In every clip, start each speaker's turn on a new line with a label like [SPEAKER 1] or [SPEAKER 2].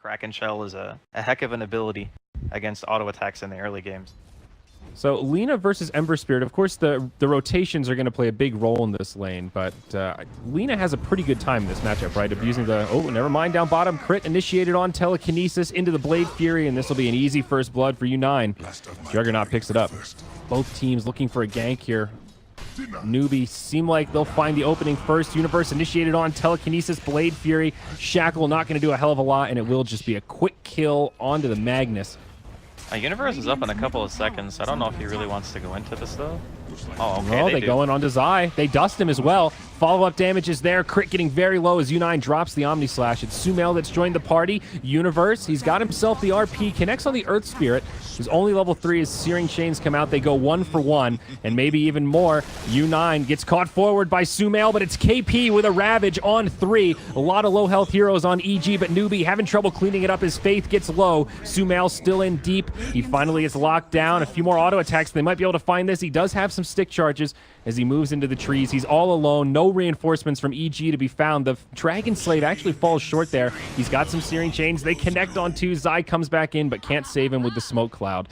[SPEAKER 1] Kraken Shell is a heck of an ability against auto attacks in the early games.
[SPEAKER 2] So Lina versus Ember Spirit, of course the rotations are going to play a big role in this lane, but Lina has a pretty good time in this matchup, right? Abusing the, oh, never mind, down bottom, crit initiated on telekinesis into the Blade Fury, and this will be an easy first blood for U9. Juggernaut picks it up. Both teams looking for a gank here. NEWBEE seem like they'll find the opening first. Universe initiated on telekinesis, Blade Fury. Shackle not going to do a hell of a lot, and it will just be a quick kill onto the Magnus.
[SPEAKER 1] Universe is up in a couple of seconds. I don't know if he really wants to go into this, though. Oh, okay.
[SPEAKER 2] Well, they go in onto Zai. They dust him as well. Follow-up damage is there. Crit getting very low as U9 drops the Omni Slash. It's Sumail that's joined the party. Universe, he's got himself the RP. Connects on the Earth Spirit. His only level 3 as Searing Chains come out. They go 1 for 1, and maybe even more. U9 gets caught forward by Sumail, but it's KP with a Ravage on 3. A lot of low-health heroes on EG, but NEWBEE having trouble cleaning it up. His faith gets low. Sumail still in deep. He finally gets locked down. A few more auto attacks. They might be able to find this. He does have some stick charges as he moves into the trees. He's all alone. No reinforcements from EG to be found. The Dragon Slave actually falls short there. He's got some Searing Chains. They connect on 2. Zai comes back in, but can't save him with the smoke cloud.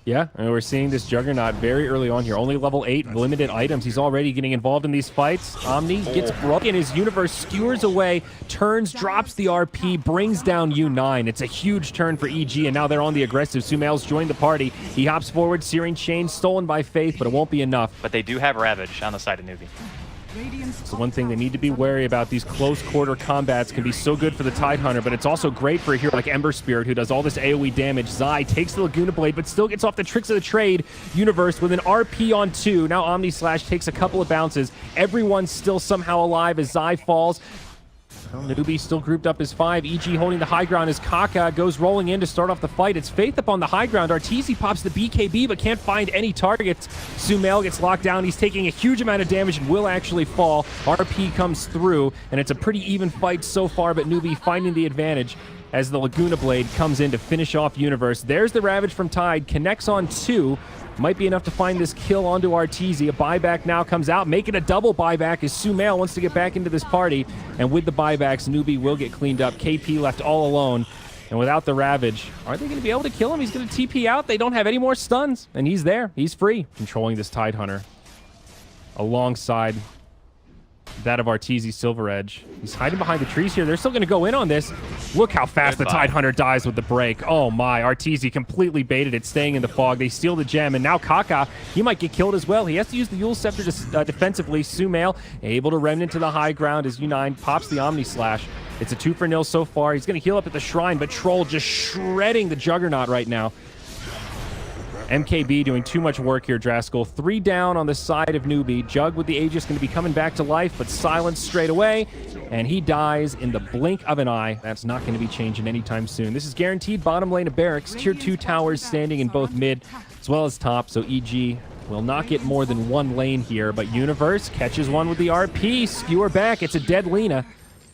[SPEAKER 2] Yeah, and we're seeing this Juggernaut very early on here. Only level 8, limited items. He's already getting involved in these fights. Omni gets broken. His Universe skewers away, turns, drops the RP, brings down U9. It's a huge turn for EG, and now they're on the aggressive. Sumail's joined the party. He hops forward. Searing Chain stolen by Faith, but it won't be enough.
[SPEAKER 1] But they do have Ravage on the side of NEWBEE.
[SPEAKER 2] So one thing they need to be wary about, these close quarter combats can be so good for the Tidehunter, but it's also great for a hero like Ember Spirit who does all this AoE damage. Zai takes the Laguna Blade, but still gets off the tricks of the trade. Universe with an RP on 2. Now Omni Slash takes a couple of bounces. Everyone's still somehow alive as Zai falls. Well, NEWBEE still grouped up as 5. EG holding the high ground as Kaka goes rolling in to start off the fight. It's Faith up on the high ground. Arteezy pops the BKB but can't find any targets. Sumail gets locked down. He's taking a huge amount of damage and will actually fall. RP comes through, and it's a pretty even fight so far, but NEWBEE finding the advantage as the Laguna Blade comes in to finish off Universe. There's the Ravage from Tide. Connects on 2. Might be enough to find this kill onto Arteezy. A buyback now comes out, making a double buyback as Sumail wants to get back into this party. And with the buybacks, NEWBEE will get cleaned up. KP left all alone. And without the Ravage, are they going to be able to kill him? He's going to TP out. They don't have any more stuns. And he's there. He's free. Controlling this Tidehunter alongside that of Arteezy Silver Edge. He's hiding behind the trees here. They're still going to go in on this. Look how fast the Tidehunter dies with the break. Oh my, Arteezy completely baited it, staying in the fog. They steal the gem, and now Kaka, he might get killed as well. He has to use the Yule Scepter defensively. Sumail able to remnant to the high ground as U9 pops the Omni Slash. It's a 2-for-0 so far. He's going to heal up at the Shrine, but Troll just shredding the Juggernaut right now. MKB doing too much work here, Draskyl. 3 down on the side of NEWBEE. Jug with the Aegis going to be coming back to life, but silenced straight away, and he dies in the blink of an eye. That's not going to be changing anytime soon. This is guaranteed bottom lane of Barracks. Tier 2 towers standing in both mid as well as top, so EG will not get more than 1 lane here, but Universe catches one with the RP. Skewer back. It's a dead Lina.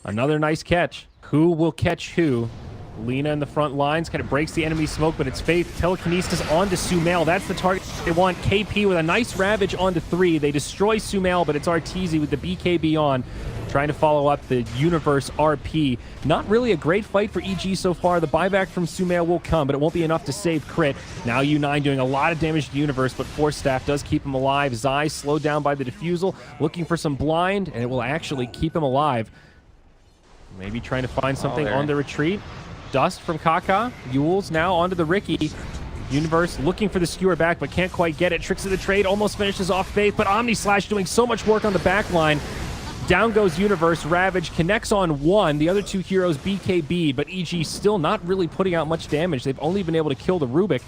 [SPEAKER 2] Another nice catch. Who will catch who? Lina in the front lines, kind of breaks the enemy smoke, but it's Faith. Telekinesis onto Sumail. That's the target they want. KP with a nice Ravage onto 3. They destroy Sumail, but it's Arteezy with the BKB on, trying to follow up the Universe RP. Not really a great fight for EG so far. The buyback from Sumail will come, but it won't be enough to save crit. Now U9 doing a lot of damage to Universe, but Force Staff does keep him alive. Zai slowed down by the Diffusal, looking for some blind, and it will actually keep him alive. Maybe trying to find something on the retreat. Dust from Kaka. Yules now onto the Ricky. Universe looking for the skewer back, but can't quite get it. Tricks of the trade almost finishes off Faith, but Omni Slash doing so much work on the back line. Down goes Universe. Ravage connects on 1. The other 2 heroes BKB, but EG still not really putting out much damage. They've only been able to kill the Rubik,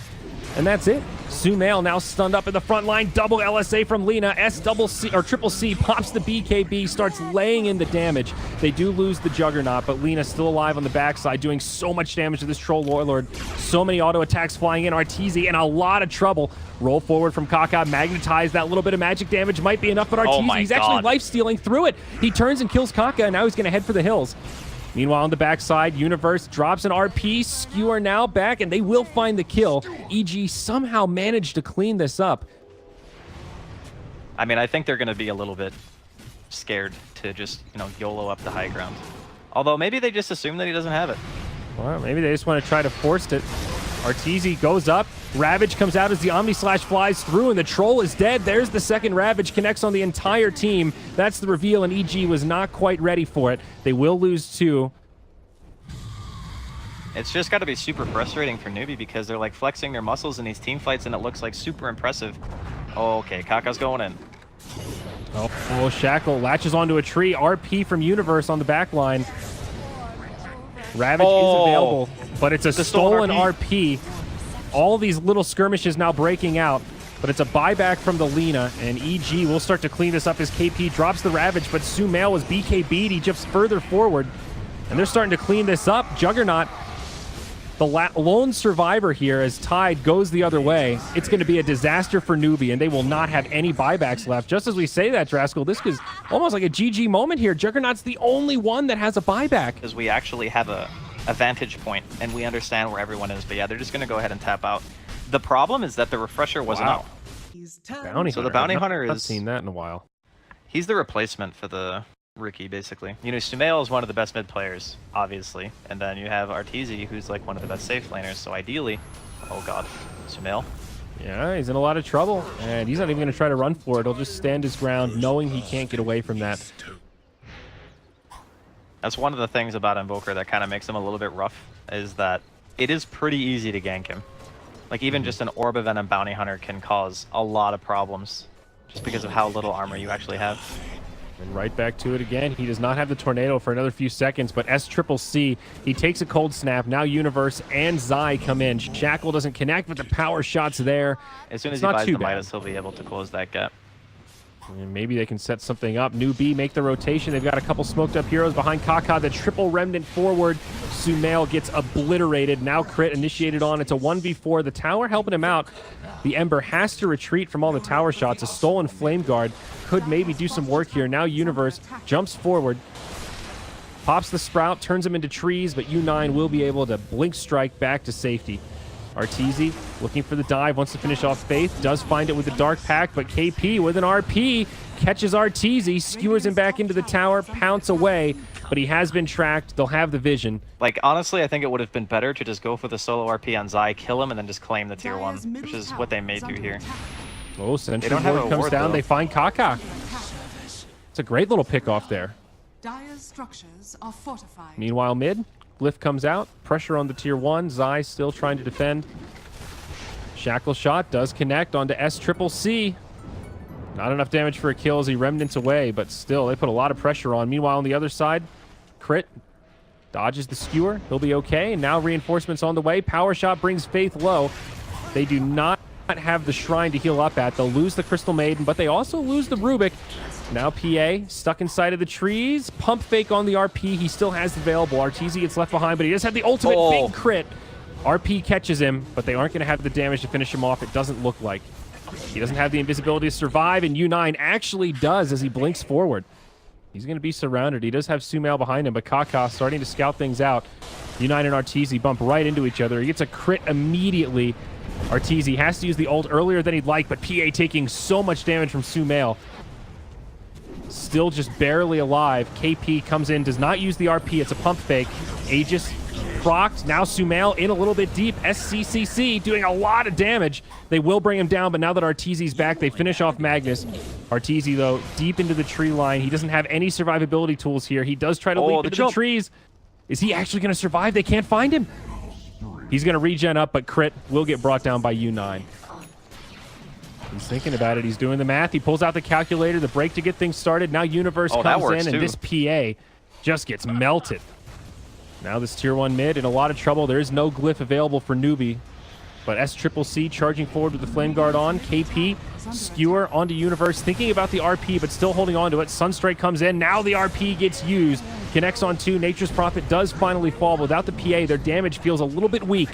[SPEAKER 2] and that's it. Sumail now stunned up in the front line. Double LSA from Lina. Triple C pops the BKB, starts laying in the damage. They do lose the Juggernaut, but Lina still alive on the backside, doing so much damage to this Troll Warlord. So many auto attacks flying in. Arteezy in a lot of trouble. Roll forward from Kaka. Magnetize. That little bit of magic damage might be enough, but Arteezy, he's actually life-stealing through it. He turns and kills Kaka, and now he's going to head for the hills. Meanwhile, on the backside, Universe drops an RP. Skewer now back, and they will find the kill. EG somehow managed to clean this up.
[SPEAKER 1] I mean, I think they're going to be a little bit scared to just, YOLO up the high ground. Although maybe they just assume that he doesn't have it.
[SPEAKER 2] Well, maybe they just want to try to force it. Arteezy goes up. Ravage comes out as the Omni Slash flies through, and the Troll is dead. There's the second Ravage, connects on the entire team. That's the reveal, and EG was not quite ready for it. They will lose 2.
[SPEAKER 1] It's just got to be super frustrating for NEWBEE because they're like flexing their muscles in these team fights and it looks like super impressive. Oh, okay, Kaka's going in.
[SPEAKER 2] Oh, Shackle latches onto a tree. RP from Universe on the back line. Ravage is available, but it's a stolen RP. All these little skirmishes now breaking out, but it's a buyback from the Lina, and EG will start to clean this up as KP drops the Ravage, but Sumail was BKB'd. He jumps further forward, and they're starting to clean this up. Juggernaut, the lone survivor here, as Tide goes the other way. It's going to be a disaster for NEWBEE, and they will not have any buybacks left. Just as we say that, Draskyl, this is almost like a GG moment here. Juggernaut's the only one that has a buyback.
[SPEAKER 1] Because we actually have a vantage point, and we understand where everyone is. But yeah, they're just going to go ahead and tap out. The problem is that the refresher wasn't out.
[SPEAKER 2] Bounty
[SPEAKER 1] so the bounty hunter is...
[SPEAKER 2] I've seen that in a while.
[SPEAKER 1] He's the replacement for the rookie, basically. You know, Sumail is one of the best mid players, obviously. And then you have Arteezy, who's like one of the best safe laners. So ideally... Oh god. Sumail?
[SPEAKER 2] Yeah, he's in a lot of trouble. And he's not even going to try to run for it. He'll just stand his ground, knowing he can't get away from that.
[SPEAKER 1] That's one of the things about Invoker that kind of makes him a little bit rough, is that it is pretty easy to gank him. Like, even just an Orb of Venom Bounty Hunter can cause a lot of problems, just because of how little armor you actually have.
[SPEAKER 2] And right back to it again. He does not have the Tornado for another few seconds, but SCCC, he takes a cold snap. Now Universe and Zai come in. Shackle doesn't connect, but the power shot's there.
[SPEAKER 1] As soon as he buys the Midas, he'll be able to close that gap.
[SPEAKER 2] And maybe they can set something up. NEWBEE make the rotation. They've got a couple smoked up heroes behind Kaka. The triple remnant forward. Sumail gets obliterated. Now crit initiated on. It's a 1v4. The tower helping him out. The Ember has to retreat from all the tower shots. A stolen Flame Guard could maybe do some work here. Now Universe jumps forward. Pops the Sprout, turns him into trees, but U9 will be able to blink strike back to safety. Arteezy looking for the dive, wants to finish off Faith, does find it with the Dark Pack, but KP with an RP catches Arteezy, skewers him back into the tower, pounce away, but he has been tracked. They'll have the vision.
[SPEAKER 1] Like, honestly, I think it would have been better to just go for the solo RP on Zai, kill him, and then just claim the tier 1, which is what they may do here.
[SPEAKER 2] Oh, Sentry Ward comes down, they find Kaka. It's a great little pick off there.
[SPEAKER 3] Dire's structures are fortified.
[SPEAKER 2] Meanwhile, mid, Glyph comes out, pressure on the tier 1. Zai still trying to defend. Shackle shot does connect onto SCCC. Not enough damage for a kill as he remnants away, but still, they put a lot of pressure on. Meanwhile, on the other side, Crit dodges the skewer. He'll be okay. And now reinforcements on the way. Power shot brings Faith low. They do not have the shrine to heal up at. They'll lose the Crystal Maiden, but they also lose the Rubik. Now PA stuck inside of the trees. Pump fake on the RP. He still has it available. Arteezy gets left behind, but he does have the ultimate big crit. RP catches him, but they aren't going to have the damage to finish him off. It doesn't look like. He doesn't have the invisibility to survive, and U9 actually does as he blinks forward. He's going to be surrounded. He does have Sumail behind him, but Kaka starting to scout things out. U9 and Arteezy bump right into each other. He gets a crit immediately. Arteezy has to use the ult earlier than he'd like, but PA taking so much damage from Sumail. Still just barely alive. KP comes in, does not use the RP. It's a pump fake. Aegis procced. Now Sumail in a little bit deep. SCCC doing a lot of damage. They will bring him down, but now that Arteezy's back, they finish off Magnus. Arteezy, though, deep into the tree line. He doesn't have any survivability tools here. He does try to leap into the trees. Is he actually going to survive? They can't find him. He's going to regen up, but crit will get brought down by U9. He's thinking about it. He's doing the math. He pulls out the calculator, the break to get things started. Now Universe comes in, and this PA just gets melted. Now this tier 1 mid in a lot of trouble. There is no glyph available for NEWBEE. But SCCC charging forward with the Flame Guard on. KP, skewer onto Universe, thinking about the RP, but still holding on to it. Sunstrike comes in. Now the RP gets used. Connects on 2. Nature's Prophet does finally fall. Without the PA, their damage feels a little bit weak.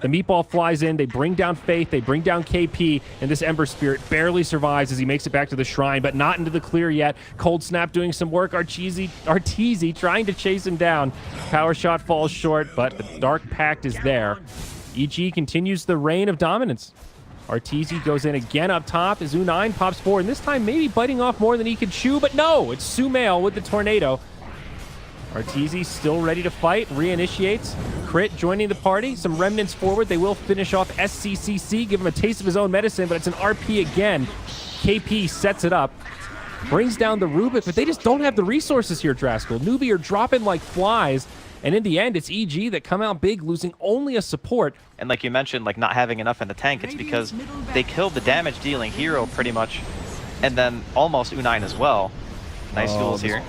[SPEAKER 2] The meatball flies in. They bring down Faith. They bring down KP. And this Ember Spirit barely survives as he makes it back to the shrine, but not into the clear yet. Cold Snap doing some work. Arteezy trying to chase him down. Power shot falls short, but the Dark Pact is there. EG continues the reign of dominance. Arteezy goes in again up top as U9 pops forward, and this time maybe biting off more than he could chew, but no, it's Sumail with the Tornado. Arteezy still ready to fight, reinitiates. Crit joining the party. Some remnants forward. They will finish off SCCC, give him a taste of his own medicine, but it's an RP again. KP sets it up, brings down the Rubik, but they just don't have the resources here, Draskyl. NEWBEE are dropping like flies, and in the end, it's EG that come out big, losing only a support.
[SPEAKER 1] And like you mentioned, like not having enough in the tank, it's because they killed the damage-dealing hero pretty much, and then almost U9 as well. Nice duels here.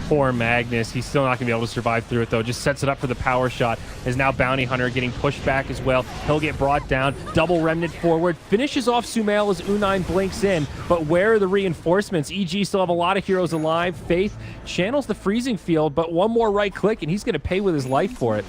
[SPEAKER 2] Poor Magnus. He's still not going to be able to survive through it, though. Just sets it up for the power shot. Is now Bounty Hunter getting pushed back as well. He'll get brought down. Double Remnant forward. Finishes off Sumail as U9 blinks in. But where are the reinforcements? EG still have a lot of heroes alive. Faith channels the freezing field, but one more right click, and he's going to pay with his life for it.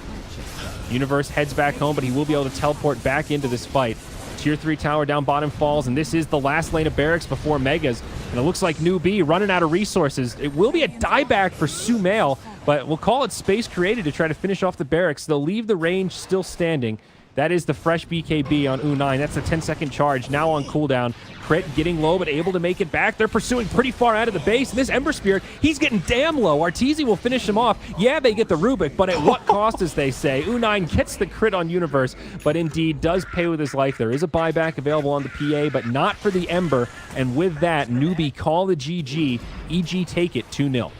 [SPEAKER 2] Universe heads back home, but he will be able to teleport back into this fight. Tier 3 tower down bottom falls, and this is the last lane of barracks before Megas. And it looks like NEWBEE running out of resources. It will be a dieback for Sumail, but we'll call it space created to try to finish off the barracks. They'll leave the range still standing. That is the fresh BKB on U9. That's a 10-second charge, now on cooldown. Crit getting low, but able to make it back. They're pursuing pretty far out of the base. And this Ember Spirit, he's getting damn low. Arteezy will finish him off. Yeah, they get the Rubik, but at what cost, as they say? U9 gets the crit on Universe, but indeed does pay with his life. There is a buyback available on the PA, but not for the Ember. And with that, NEWBEE call the GG. EG take it 2-0.